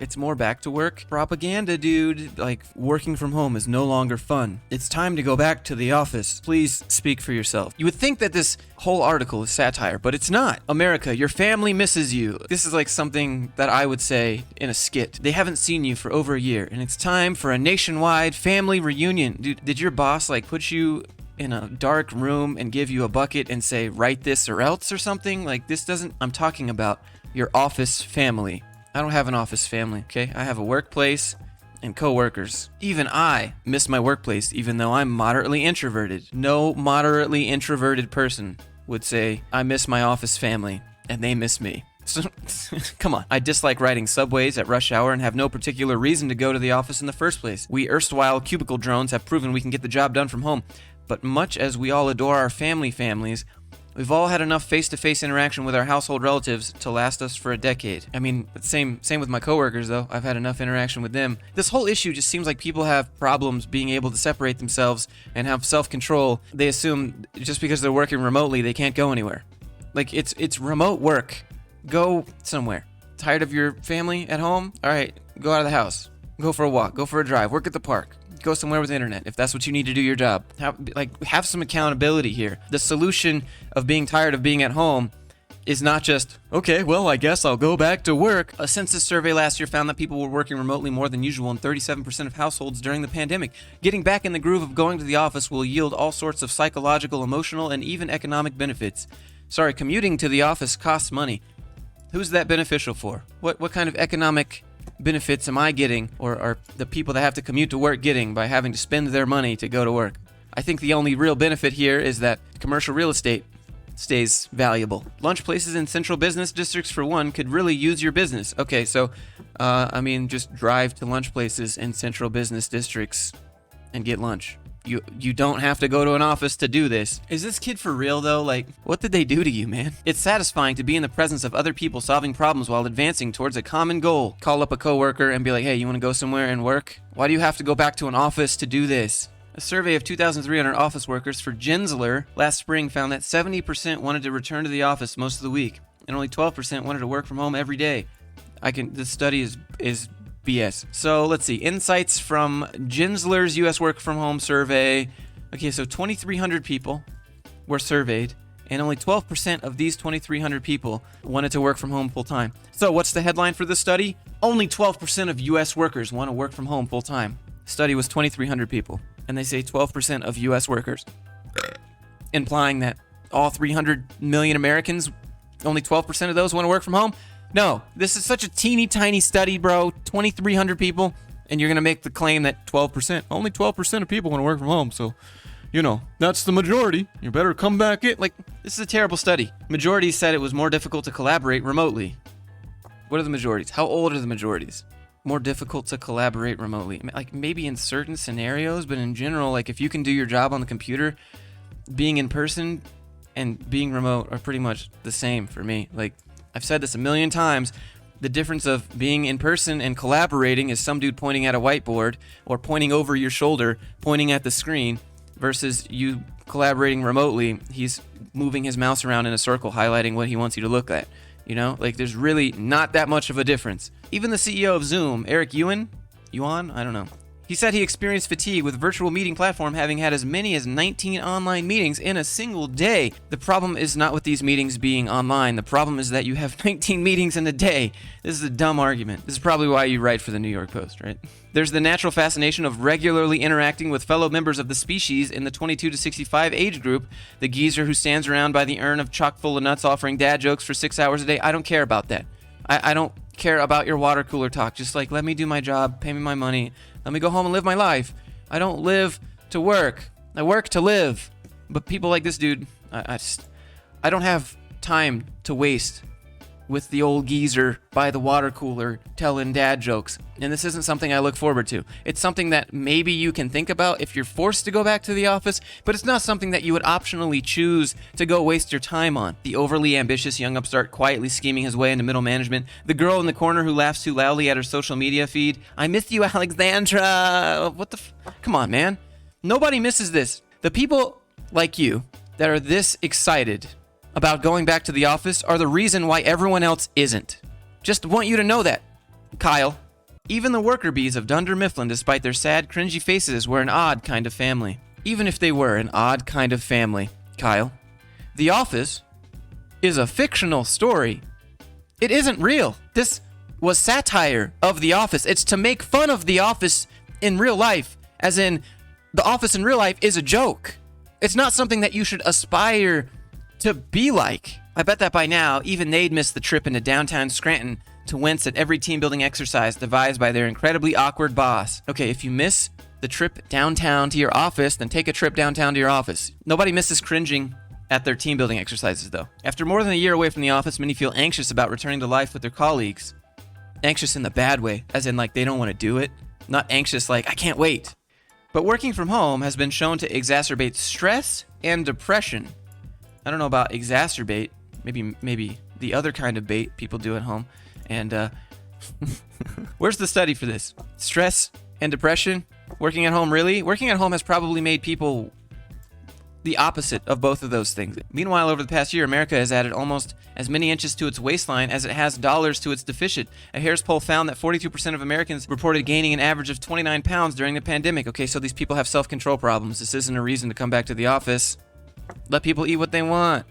It's more back to work propaganda, dude. Like, working from home is no longer fun. It's time to go back to the office. Please speak for yourself. You would think that this whole article is satire, but it's not. America, your family misses you. This is like something that I would say in a skit. They haven't seen you for over a year, and it's time for a nationwide family reunion. Dude, did your boss like put you in a dark room and give you a bucket and say, write this or else or something? Like, this doesn't, I'm talking about your office family. I don't have an office family, okay? I have a workplace and coworkers. Even I miss my workplace, even though I'm moderately introverted. No moderately introverted person would say, I miss my office family, and they miss me. So, come on. I dislike riding subways at rush hour and have no particular reason to go to the office in the first place. We erstwhile cubicle drones have proven we can get the job done from home. But much as we all adore our families, we've all had enough face-to-face interaction with our household relatives to last us for a decade. I mean, same with my coworkers, though. I've had enough interaction with them. This whole issue just seems like people have problems being able to separate themselves and have self-control. They assume just because they're working remotely, they can't go anywhere. Like, it's remote work. Go somewhere. Tired of your family at home? All right, go out of the house. Go for a walk. Go for a drive. Work at the park. Go somewhere with internet if that's what you need to do your job. Have some accountability here. The solution of being tired of being at home is not just, okay, well, I guess I'll go back to work. A census survey last year found that people were working remotely more than usual in 37% of households during the pandemic. Getting back in the groove of going to the office will yield all sorts of psychological, emotional, and even economic benefits. Sorry, commuting to the office costs money. Who's that beneficial for? What kind of economic benefits am I getting, or are the people that have to commute to work getting by having to spend their money to go to work? I think the only real benefit here is that commercial real estate stays valuable. Lunch places in central business districts, for one, could really use your business. Okay, so, just drive to lunch places in central business districts and get lunch. You don't have to go to an office to do this. Is this kid for real, though? Like, what did they do to you, man? It's satisfying to be in the presence of other people solving problems while advancing towards a common goal. Call up a coworker and be like, hey, you want to go somewhere and work? Why do you have to go back to an office to do this? A survey of 2,300 office workers for Gensler last spring found that 70% wanted to return to the office most of the week, and only 12% wanted to work from home every day. This study is BS. So let's see. Insights from Gensler's U.S. Work From Home survey. Okay, so 2,300 people were surveyed, and only 12% of these 2,300 people wanted to work from home full-time. So what's the headline for this study? Only 12% of U.S. workers want to work from home full-time. The study was 2,300 people, and they say 12% of U.S. workers, implying that all 300 million Americans, only 12% of those want to work from home? No, this is such a teeny tiny study, bro. 2,300 people, and you're going to make the claim that 12%, only 12% of people want to work from home, so, that's the majority. You better come back in. Like, this is a terrible study. Majority said it was more difficult to collaborate remotely. What are the majorities? How old are the majorities? More difficult to collaborate remotely. Like, maybe in certain scenarios, but in general, like, if you can do your job on the computer, being in person and being remote are pretty much the same for me. Like, I've said this a million times. The difference of being in person and collaborating is some dude pointing at a whiteboard or pointing over your shoulder, pointing at the screen, versus you collaborating remotely. He's moving his mouse around in a circle, highlighting what he wants you to look at. Like, there's really not that much of a difference. Even the CEO of Zoom, Eric Yuan, I don't know. He said he experienced fatigue with virtual meeting platform, having had as many as 19 online meetings in a single day. The problem is not with these meetings being online. The problem is that you have 19 meetings in a day. This is a dumb argument. This is probably why you write for the New York Post, right? There's the natural fascination of regularly interacting with fellow members of the species in the 22 to 65 age group. The geezer who stands around by the urn of chock full of nuts offering dad jokes for 6 hours a day. I don't care about that. I don't care about your water cooler talk. Just like, let me do my job, pay me my money, let me go home and live my life. I don't live to work. I work to live. But people like this dude, I don't have time to waste with the old geezer by the water cooler telling dad jokes. And this isn't something I look forward to. It's something that maybe you can think about if you're forced to go back to the office, but it's not something that you would optionally choose to go waste your time on. The overly ambitious young upstart quietly scheming his way into middle management. The girl in the corner who laughs too loudly at her social media feed. I miss you, Alexandra. Come on, man. Nobody misses this. The people like you that are this excited about going back to the office are the reason why everyone else isn't. Just want you to know that, Kyle. Even the worker bees of Dunder Mifflin, despite their sad, cringy faces, were an odd kind of family. Even if they were an odd kind of family, Kyle, The Office is a fictional story. It isn't real. This was satire of The Office. It's to make fun of The Office in real life, as in The Office in real life is a joke. It's not something that you should aspire to be like. I bet that by now, even they'd miss the trip into downtown Scranton to wince at every team-building exercise devised by their incredibly awkward boss. Okay, if you miss the trip downtown to your office, then take a trip downtown to your office. Nobody misses cringing at their team-building exercises, though. After more than a year away from the office, many feel anxious about returning to life with their colleagues. Anxious in the bad way, as in like they don't want to do it. Not anxious like, I can't wait. But working from home has been shown to exacerbate stress and depression. I don't know about exacerbate, maybe the other kind of bait people do at home. And where's the study for this? Stress and depression? Working at home, really? Working at home has probably made people the opposite of both of those things. Meanwhile, over the past year, America has added almost as many inches to its waistline as it has dollars to its deficit. A Harris poll found that 42% of Americans reported gaining an average of 29 pounds during the pandemic. Okay, so these people have self-control problems. This isn't a reason to come back to the office. Let people eat what they want.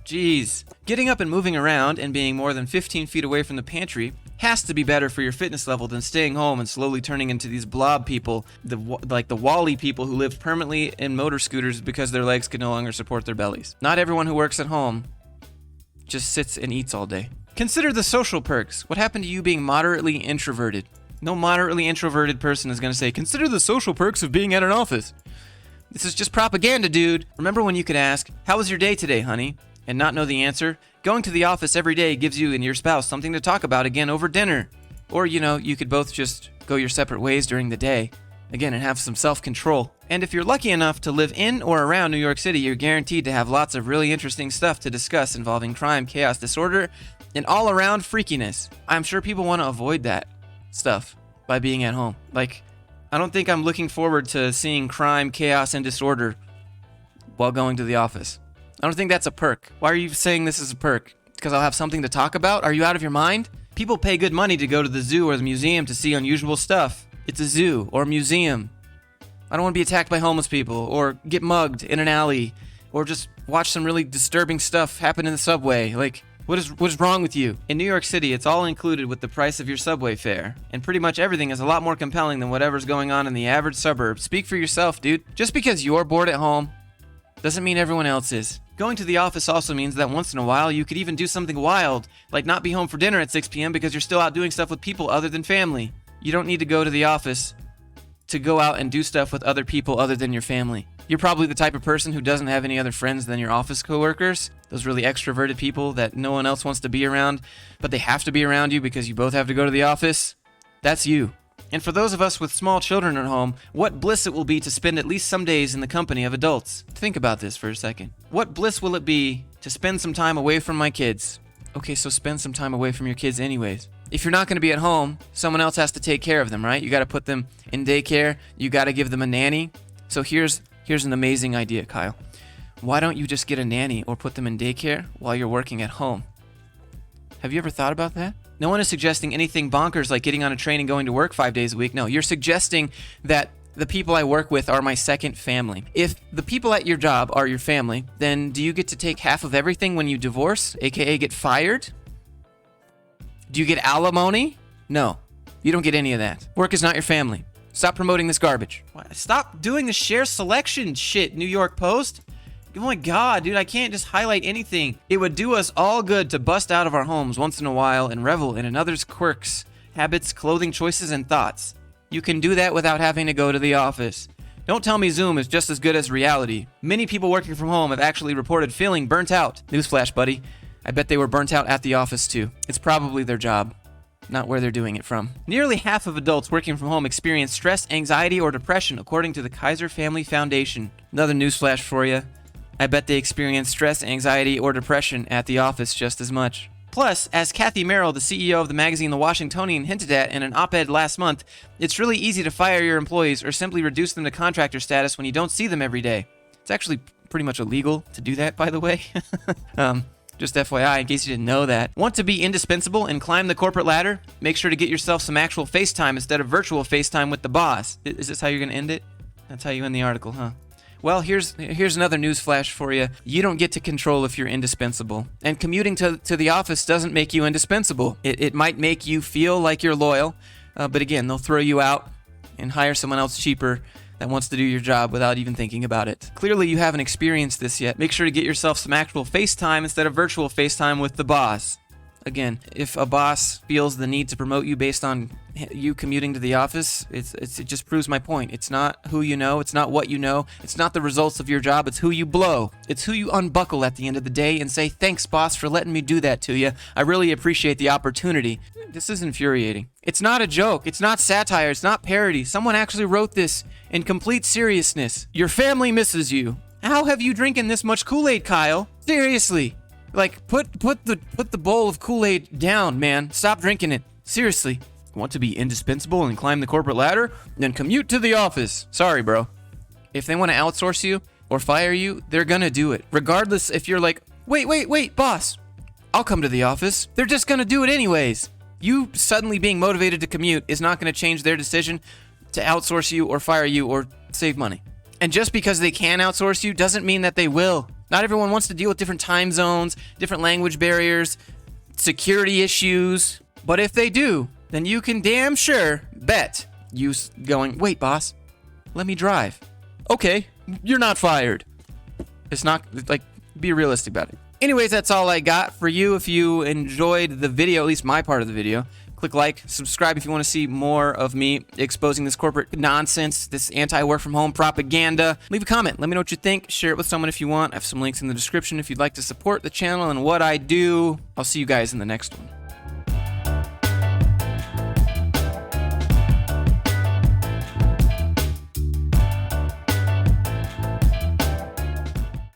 Jeez. Getting up and moving around and being more than 15 feet away from the pantry has to be better for your fitness level than staying home and slowly turning into these blob people, like the Wall-E people who live permanently in motor scooters because their legs can no longer support their bellies. Not everyone who works at home just sits and eats all day. Consider the social perks. What happened to you being moderately introverted? No moderately introverted person is going to say, consider the social perks of being at an office. This is just propaganda, dude. Remember when you could ask, how was your day today, honey? And not know the answer? Going to the office every day gives you and your spouse something to talk about again over dinner. Or, you could both just go your separate ways during the day, again, and have some self-control. And if you're lucky enough to live in or around New York City, you're guaranteed to have lots of really interesting stuff to discuss involving crime, chaos, disorder, and all-around freakiness. I'm sure people want to avoid that stuff by being at home. Like, I don't think I'm looking forward to seeing crime, chaos, and disorder while going to the office. I don't think that's a perk. Why are you saying this is a perk? Because I'll have something to talk about? Are you out of your mind? People pay good money to go to the zoo or the museum to see unusual stuff. It's a zoo or a museum. I don't want to be attacked by homeless people or get mugged in an alley or just watch some really disturbing stuff happen in the subway. Like, what is wrong with you? In New York City, it's all included with the price of your subway fare. And pretty much everything is a lot more compelling than whatever's going on in the average suburb. Speak for yourself, dude. Just because you're bored at home doesn't mean everyone else is. Going to the office also means that once in a while you could even do something wild, like not be home for dinner at 6 p.m. because you're still out doing stuff with people other than family. You don't need to go to the office to go out and do stuff with other people other than your family. You're probably the type of person who doesn't have any other friends than your office coworkers, those really extroverted people that no one else wants to be around, but they have to be around you because you both have to go to the office. That's you. And for those of us with small children at home, what bliss it will be to spend at least some days in the company of adults. Think about this for a second. What bliss will it be to spend some time away from my kids? Okay, so spend some time away from your kids anyways. If you're not going to be at home, someone else has to take care of them, right? You got to put them in daycare. You got to give them a nanny. So here's an amazing idea, Kyle. Why don't you just get a nanny or put them in daycare while you're working at home? Have you ever thought about that? No one is suggesting anything bonkers like getting on a train and going to work 5 days a week. No, you're suggesting that the people I work with are my second family. If the people at your job are your family, then do you get to take half of everything when you divorce, aka get fired? Do you get alimony? No, you don't get any of that. Work is not your family. Stop promoting this garbage. Stop doing the share selection shit, New York Post. Oh my God, dude, I can't just highlight anything. It would do us all good to bust out of our homes once in a while and revel in another's quirks, habits, clothing choices, and thoughts. You can do that without having to go to the office. Don't tell me Zoom is just as good as reality. Many people working from home have actually reported feeling burnt out. Newsflash, buddy. I bet they were burnt out at the office too. It's probably their job, not where they're doing it from. Nearly half of adults working from home experience stress, anxiety, or depression, according to the Kaiser Family Foundation. Another newsflash for you. I bet they experience stress, anxiety, or depression at the office just as much. Plus, as Kathy Merrill, the CEO of the magazine The Washingtonian, hinted at in an op-ed last month, it's really easy to fire your employees or simply reduce them to contractor status when you don't see them every day. It's actually pretty much illegal to do that, by the way. Just FYI, in case you didn't know that. Want to be indispensable and climb the corporate ladder? Make sure to get yourself some actual FaceTime instead of virtual FaceTime with the boss. Is this how you're going to end it? That's how you end the article, huh? Well, here's another news flash for you. You don't get to control if you're indispensable. And commuting to the office doesn't make you indispensable. It might make you feel like you're loyal, but again, they'll throw you out and hire someone else cheaper that wants to do your job without even thinking about it. Clearly, you haven't experienced this yet. Make sure to get yourself some actual FaceTime instead of virtual FaceTime with the boss. Again, if a boss feels the need to promote you based on you commuting to the office, it just proves my point. It's not who you know, it's not what you know, it's not the results of your job, it's who you blow. It's who you unbuckle at the end of the day and say, thanks, boss, for letting me do that to you. I really appreciate the opportunity. This is infuriating. It's not a joke, it's not satire, it's not parody. Someone actually wrote this in complete seriousness. Your family misses you. How have you drinking this much Kool-Aid, Kyle? Seriously. Like, put the bowl of Kool-Aid down, man. Stop drinking it. Seriously. Want to be indispensable and climb the corporate ladder? Then commute to the office. Sorry, bro. If they want to outsource you or fire you, they're gonna do it. Regardless if you're like, wait, boss. I'll come to the office. They're just gonna do it anyways. You suddenly being motivated to commute is not gonna change their decision to outsource you or fire you or save money. And just because they can outsource you doesn't mean that they will. Not everyone wants to deal with different time zones, different language barriers, security issues. But if they do, then you can damn sure bet you going, wait, boss, let me drive. Okay, you're not fired. It's not, like, be realistic about it. Anyways, that's all I got for you. If you enjoyed the video, at least my part of the video, click like, subscribe if you want to see more of me exposing this corporate nonsense, this anti-work from home propaganda. Leave a comment. Let me know what you think. Share it with someone if you want. I have some links in the description if you'd like to support the channel and what I do. I'll see you guys in the next one.